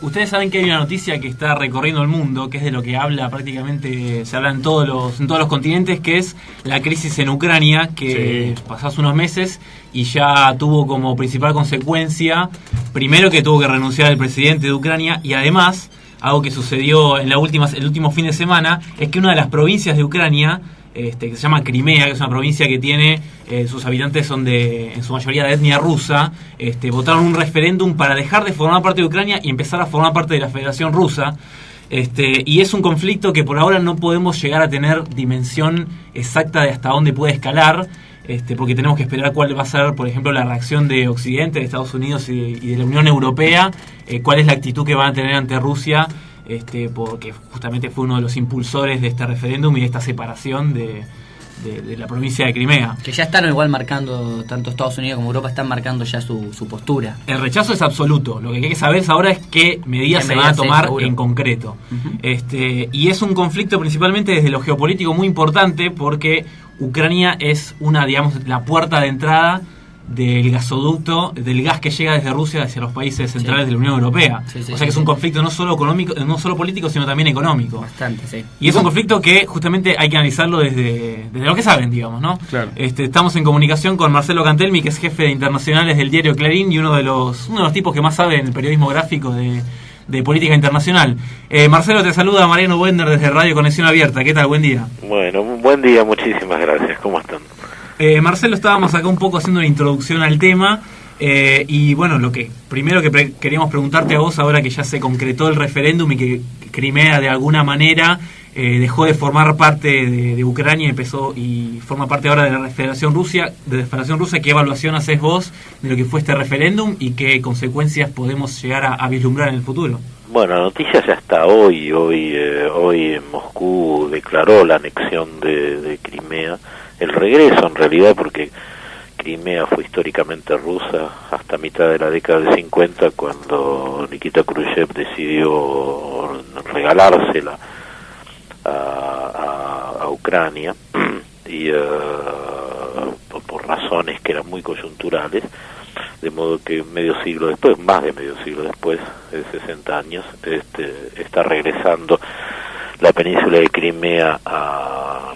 Ustedes saben que hay una noticia que está recorriendo el mundo, que es de lo que habla prácticamente, se habla en todos los continentes, que es la crisis en Ucrania, que pasó hace unos meses y ya tuvo como principal consecuencia, primero que tuvo que renunciar el presidente de Ucrania, y además, algo que sucedió en el último fin de semana, es que una de las provincias de Ucrania, que se llama Crimea, que es una provincia que tiene, sus habitantes son en su mayoría de etnia rusa, votaron un referéndum para dejar de formar parte de Ucrania y empezar a formar parte de la Federación Rusa. Y es un conflicto que por ahora no podemos llegar a tener dimensión exacta de hasta dónde puede escalar, porque tenemos que esperar cuál va a ser, por ejemplo, la reacción de Occidente, de Estados Unidos y de la Unión Europea, cuál es la actitud que van a tener ante Rusia, porque justamente fue uno de los impulsores de este referéndum y de esta separación de la provincia de Crimea. Que ya están igual marcando, tanto Estados Unidos como Europa están marcando ya su postura. El rechazo es absoluto. Lo que hay que saber ahora es qué medidas se van a tomar en concreto. Y es un conflicto principalmente desde lo geopolítico muy importante, porque Ucrania es la puerta de entrada del gasoducto, del gas que llega desde Rusia hacia los países centrales de la Unión Europea. O sea que es un conflicto no solo económico, no solo político, sino también económico. Bastante, sí. Y es un conflicto que justamente hay que analizarlo desde lo que saben, digamos, ¿no? Claro. Estamos en comunicación con Marcelo Cantelmi, que es jefe de internacionales del diario Clarín y uno de los tipos que más sabe en el periodismo gráfico de política internacional. Marcelo, te saluda Mariano Wender desde Radio Conexión Abierta. ¿Qué tal? Buen día. Bueno, buen día, muchísimas gracias. ¿Cómo están? Marcelo, estábamos acá un poco haciendo una introducción al tema, y bueno, lo que primero que queríamos preguntarte a vos, ahora que ya se concretó el referéndum y que Crimea de alguna manera dejó de formar parte de Ucrania, empezó y forma parte ahora de la Federación Rusa, ¿qué evaluación haces vos de lo que fue este referéndum y qué consecuencias podemos llegar a vislumbrar en el futuro? Bueno, la noticia ya está hoy en Moscú declaró la anexión de Crimea, el regreso en realidad, porque Crimea fue históricamente rusa hasta mitad de la década del 50, cuando Nikita Khrushchev decidió regalársela a Ucrania, y por razones que eran muy coyunturales, de modo que más de medio siglo después, de 60 años, está regresando la península de Crimea a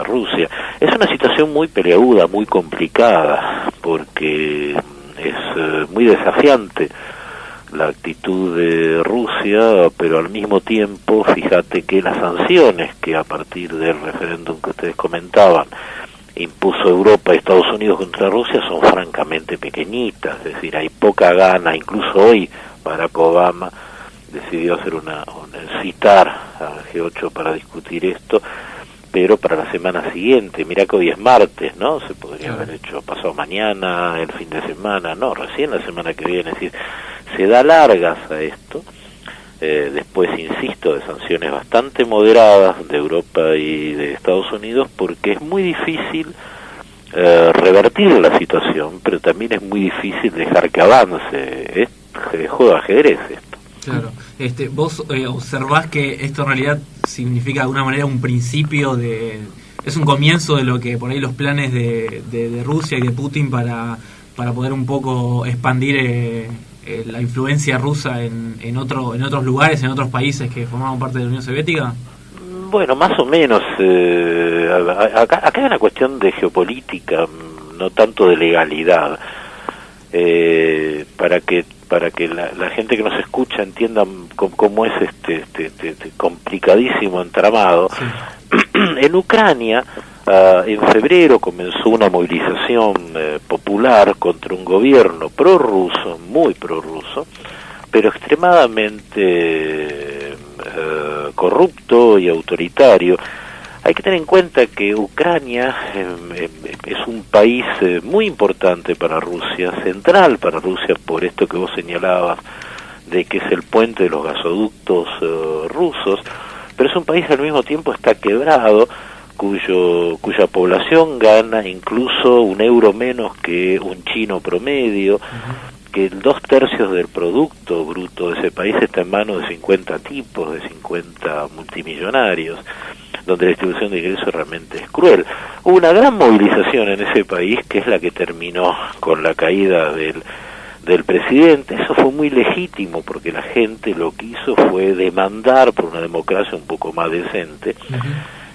Rusia. Es una situación muy peleaguda, muy complicada, porque es muy desafiante la actitud de Rusia, pero al mismo tiempo, fíjate que las sanciones que a partir del referéndum que ustedes comentaban impuso Europa y Estados Unidos contra Rusia son francamente pequeñitas, es decir, hay poca gana. Incluso hoy Barack Obama decidió hacer citar a G8 para discutir esto, pero para la semana siguiente. Mirá que hoy es martes, ¿no? Se podría haber hecho pasado mañana, el fin de semana, no, recién la semana que viene. Es decir, se da largas a esto, después, insisto, de sanciones bastante moderadas de Europa y de Estados Unidos, porque es muy difícil revertir la situación, pero también es muy difícil dejar que avance. Es juego de ajedrez esto. Claro. Vos observás que esto en realidad significa de alguna manera un principio es un comienzo de lo que por ahí los planes de Rusia y de Putin para poder un poco expandir la influencia rusa en otros lugares, en otros países que formaban parte de la Unión Soviética. Bueno, más o menos. Acá hay una cuestión de geopolítica, no tanto de legalidad. Para que la gente que nos escucha entienda cómo es este complicadísimo entramado. Sí. En Ucrania, en febrero comenzó una movilización popular contra un gobierno prorruso, muy prorruso, pero extremadamente corrupto y autoritario. Hay que tener en cuenta que Ucrania es un país muy importante para Rusia, central para Rusia, por esto que vos señalabas, de que es el puente de los gasoductos rusos, pero es un país al mismo tiempo está quebrado, cuya población gana incluso €1 menos que un chino promedio, que 2/3 del producto bruto de ese país está en manos de 50 tipos, de 50 multimillonarios, donde la distribución de ingresos realmente es cruel. Hubo una gran movilización en ese país, que es la que terminó con la caída del del presidente. Eso fue muy legítimo porque la gente lo que hizo fue demandar por una democracia un poco más decente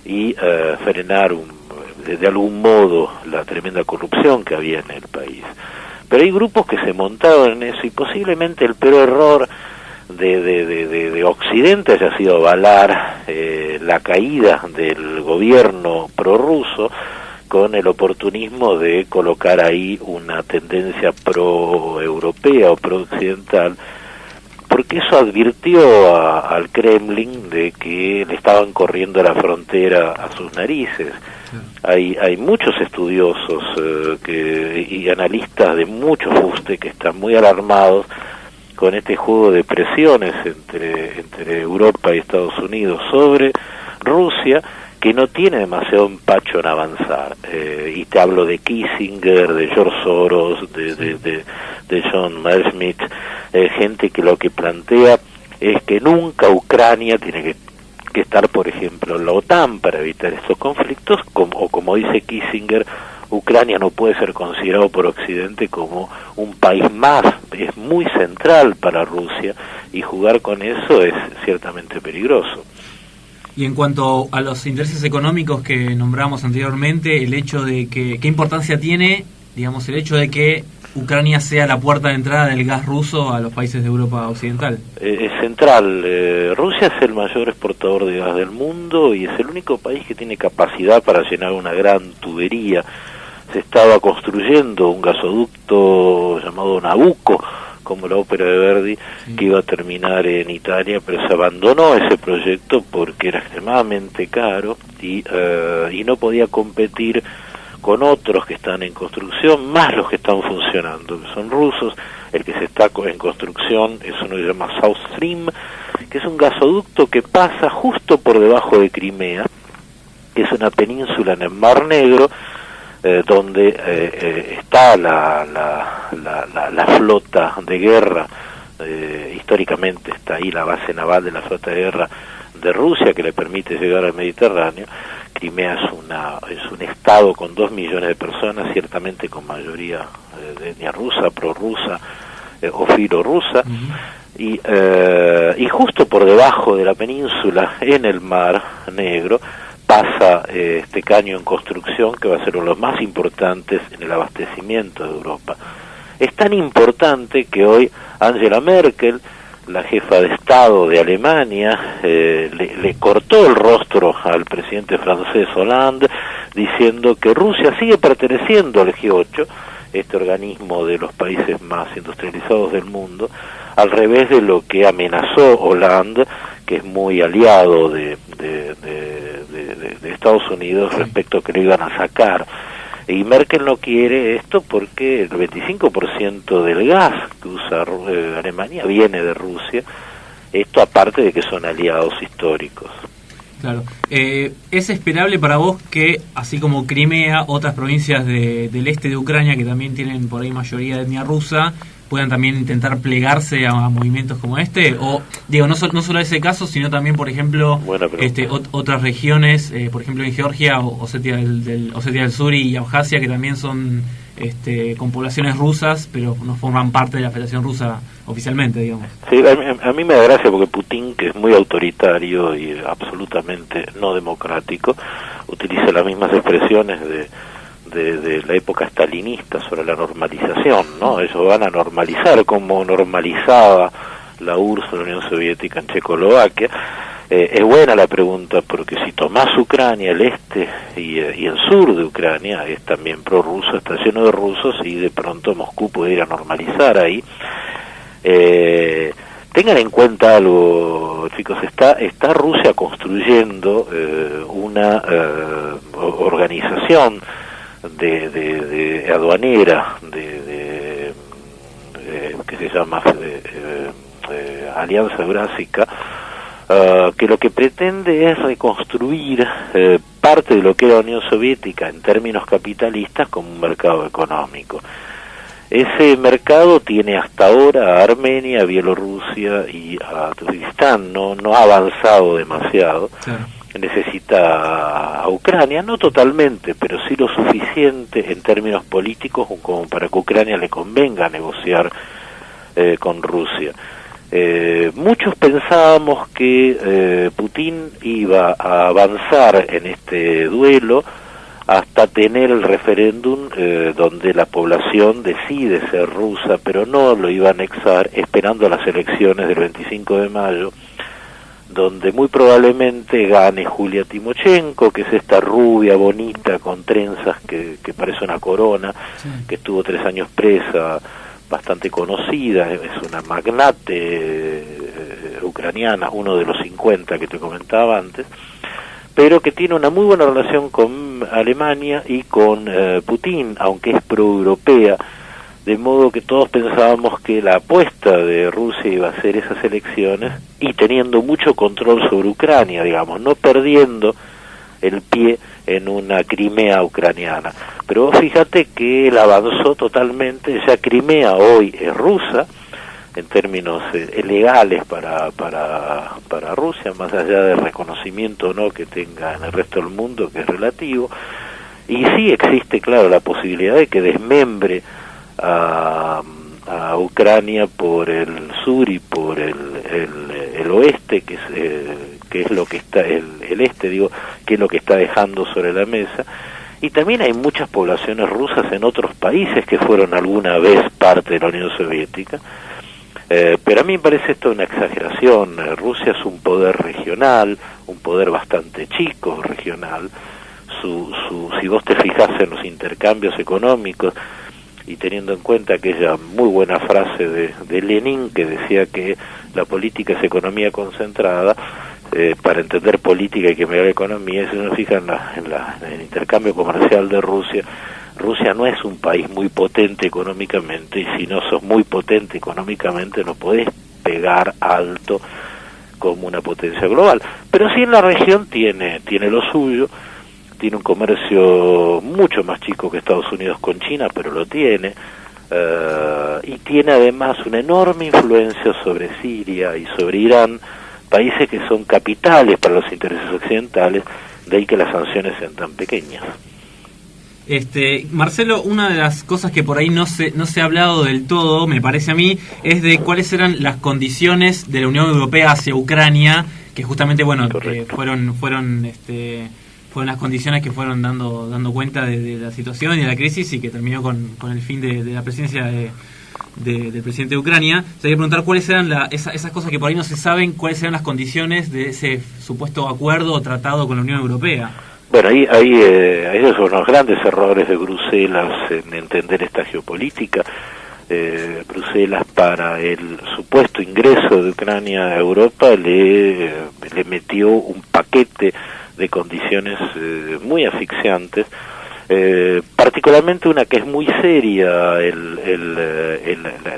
y frenar de algún modo la tremenda corrupción que había en el país. Pero hay grupos que se montaron en eso y posiblemente el peor error de Occidente haya sido avalar la caída del gobierno prorruso con el oportunismo de colocar ahí una tendencia pro-europea o pro-occidental, porque eso advirtió al Kremlin de que le estaban corriendo la frontera a sus narices. Hay muchos estudiosos y analistas de mucho fuste que están muy alarmados con este juego de presiones entre Europa y Estados Unidos sobre Rusia, que no tiene demasiado empacho en avanzar. Y te hablo de Kissinger, de George Soros, de John Messerschmitt, gente que lo que plantea es que nunca Ucrania tiene que estar, por ejemplo, en la OTAN para evitar estos conflictos, o como dice Kissinger, Ucrania no puede ser considerado por Occidente como un país más, es muy central para Rusia, y jugar con eso es ciertamente peligroso. Y en cuanto a los intereses económicos que nombramos anteriormente, el hecho de que, ¿qué importancia tiene, digamos, el hecho de que Ucrania sea la puerta de entrada del gas ruso a los países de Europa Occidental? Es central. Rusia es el mayor exportador de gas del mundo y es el único país que tiene capacidad para llenar una gran tubería. Se estaba construyendo un gasoducto llamado Nabucco, como la ópera de Verdi, que iba a terminar en Italia, pero se abandonó ese proyecto porque era extremadamente caro y no podía competir con otros que están en construcción, más los que están funcionando, que son rusos. El que se está en construcción es uno que se llama South Stream, que es un gasoducto que pasa justo por debajo de Crimea, que es una península en el Mar Negro, donde está la flota de guerra, históricamente está ahí la base naval de la flota de guerra de Rusia, que le permite llegar al Mediterráneo. Crimea es un estado con 2 millones de personas, ciertamente con mayoría de etnia rusa, prorrusa o filorrusa, y justo por debajo de la península, en el Mar Negro, pasa este caño en construcción que va a ser uno de los más importantes en el abastecimiento de Europa. Es tan importante que hoy Angela Merkel, la jefa de Estado de Alemania, le cortó el rostro al presidente francés Hollande, diciendo que Rusia sigue perteneciendo al G8, este organismo de los países más industrializados del mundo, al revés de lo que amenazó Hollande, que es muy aliado de Estados Unidos respecto a que lo iban a sacar. Y Merkel no quiere esto porque el 25% del gas que usa Alemania viene de Rusia, esto aparte de que son aliados históricos. Claro. ¿Es esperable para vos que, así como Crimea, otras provincias del este de Ucrania, que también tienen por ahí mayoría de etnia rusa, puedan también intentar plegarse a movimientos como este? O, digo, no solo ese caso, sino también, por ejemplo, otras regiones, por ejemplo en Georgia, Osetia del Sur y Abjasia, que también son con poblaciones rusas, pero no forman parte de la Federación Rusa oficialmente, digamos. Sí, a mí me da gracia porque Putin, que es muy autoritario y absolutamente no democrático, utiliza las mismas expresiones de la época stalinista sobre la normalización, ¿no? Ellos van a normalizar como normalizaba la URSS, la Unión Soviética, en Checoslovaquia. Es buena la pregunta porque si tomás Ucrania, el este y el sur de Ucrania es también prorruso, está lleno de rusos y de pronto Moscú puede ir a normalizar ahí. Tengan en cuenta algo, chicos, está Rusia construyendo una organización de aduanera que se llama Alianza Eurásica, que lo que pretende es reconstruir parte de lo que era la Unión Soviética en términos capitalistas como un mercado económico. Ese mercado tiene hasta ahora a Armenia, a Bielorrusia y a Turkmenistán, no ha avanzado demasiado. Claro. Necesita a Ucrania, no totalmente, pero sí lo suficiente en términos políticos como para que Ucrania le convenga negociar con Rusia. Muchos pensábamos que Putin iba a avanzar en este duelo hasta tener el referéndum donde la población decide ser rusa, pero no lo iba a anexar, esperando las elecciones del 25 de mayo, donde muy probablemente gane Julia Timochenko, que es esta rubia bonita con trenzas que parece una corona, sí, que estuvo 3 años presa, bastante conocida, es una magnate ucraniana, uno de los 50 que te comentaba antes, pero que tiene una muy buena relación con Alemania y con Putin, aunque es proeuropea, de modo que todos pensábamos que la apuesta de Rusia iba a ser esas elecciones y teniendo mucho control sobre Ucrania, digamos, no perdiendo el pie en una Crimea ucraniana. Pero fíjate que él avanzó totalmente, ya Crimea hoy es rusa, en términos legales para Rusia, más allá del reconocimiento o no que tenga en el resto del mundo, que es relativo, y sí existe, claro, la posibilidad de que desmembre a Ucrania por el sur y por el oeste, que es lo que está, el este, digo, que es lo que está dejando sobre la mesa. Y también hay muchas poblaciones rusas en otros países que fueron alguna vez parte de la Unión Soviética, pero a mí me parece esto una exageración. Rusia es un poder regional, un poder bastante chico regional. Si vos te fijas en los intercambios económicos, y teniendo en cuenta aquella muy buena frase de Lenin que decía que la política es economía concentrada, para entender política hay que mirar economía. Si uno fija en el intercambio comercial de Rusia, Rusia no es un país muy potente económicamente, y si no sos muy potente económicamente no podés pegar alto como una potencia global. Pero sí en la región tiene lo suyo. Tiene un comercio mucho más chico que Estados Unidos con China, pero lo tiene, y tiene además una enorme influencia sobre Siria y sobre Irán, países que son capitales para los intereses occidentales, de ahí que las sanciones sean tan pequeñas. Marcelo, una de las cosas que por ahí no se ha hablado del todo, me parece a mí, es de cuáles eran las condiciones de la Unión Europea hacia Ucrania, que justamente, bueno, fueron las condiciones que fueron dando cuenta de la situación y de la crisis, y que terminó con el fin de la presidencia del presidente de Ucrania. Se hay que preguntar cuáles eran esas cosas que por ahí no se saben, cuáles eran las condiciones de ese supuesto acuerdo o tratado con la Unión Europea. Bueno, ahí esos son los grandes errores de Bruselas en entender esta geopolítica. Bruselas, para el supuesto ingreso de Ucrania a Europa, le metió un paquete de condiciones muy asfixiantes, particularmente una que es muy seria.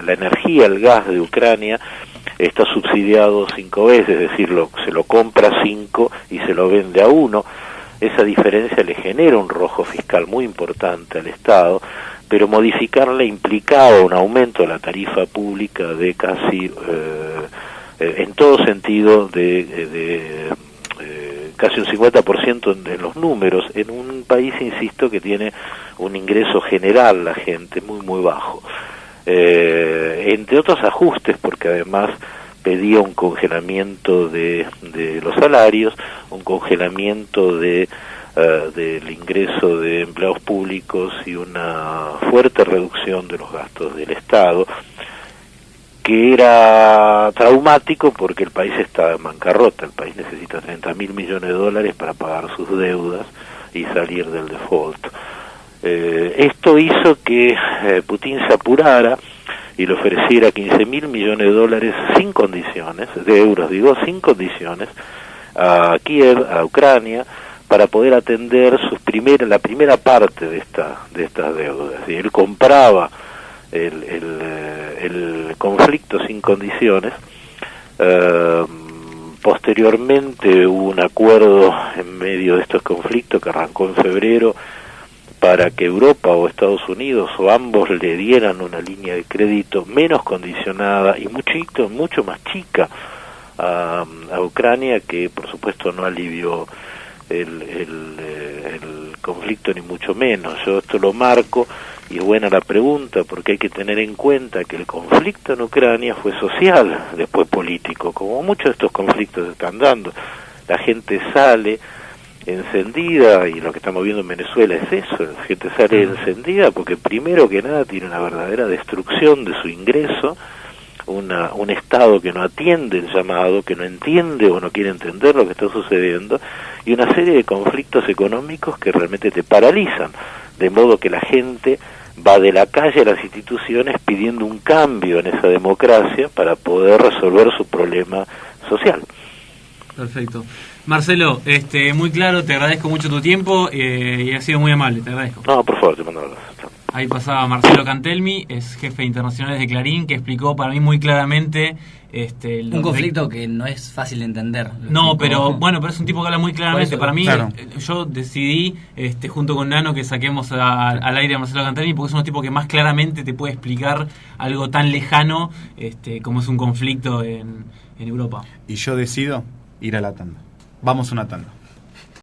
La energía, el gas de Ucrania está subsidiado 5 veces, es decir, se lo compra 5 y se lo vende a 1. Esa diferencia le genera un rojo fiscal muy importante al Estado, pero modificarla implicaba un aumento de la tarifa pública de casi, en todo sentido, de casi un 50% en los números, en un país, insisto, que tiene un ingreso general, la gente, muy, muy bajo. Entre otros ajustes, porque además pedía un congelamiento de los salarios, un congelamiento del ingreso de empleados públicos y una fuerte reducción de los gastos del Estado, que era traumático porque el país está en bancarrota. El país necesita 30.000 millones de dólares para pagar sus deudas y salir del default. Esto hizo que Putin se apurara y le ofreciera 15.000 millones de dólares sin condiciones, de euros digo, sin condiciones, a Kiev, a Ucrania, para poder atender la primera parte de estas deudas. Y él compraba el conflicto sin condiciones. Posteriormente hubo un acuerdo en medio de estos conflictos que arrancó en febrero para que Europa o Estados Unidos o ambos le dieran una línea de crédito menos condicionada y mucho más chica a Ucrania, que por supuesto no alivió el conflicto ni mucho menos. Yo esto lo marco Y es buena la pregunta porque hay que tener en cuenta que el conflicto en Ucrania fue social, después político, como muchos de estos conflictos se están dando. La gente sale encendida, y lo que estamos viendo en Venezuela es eso, la gente sale encendida porque primero que nada tiene una verdadera destrucción de su ingreso, un Estado que no atiende el llamado, que no entiende o no quiere entender lo que está sucediendo, y una serie de conflictos económicos que realmente te paralizan, de modo que la gente va de la calle a las instituciones pidiendo un cambio en esa democracia para poder resolver su problema social. Perfecto. Marcelo, muy claro, te agradezco mucho tu tiempo y has sido muy amable, te agradezco. No, por favor, te mando un abrazo. Ahí pasaba Marcelo Cantelmi, es jefe internacional de Clarín, que explicó para mí muy claramente un conflicto que no es fácil de entender. No, pero pero es un tipo que habla muy claramente. Para mí, claro. Yo decidí, junto con Nano, que saquemos al aire a Marcelo Cantelmi, porque es un tipo que más claramente te puede explicar algo tan lejano como es un conflicto en Europa. Y yo decido ir a la tanda. Vamos a una tanda.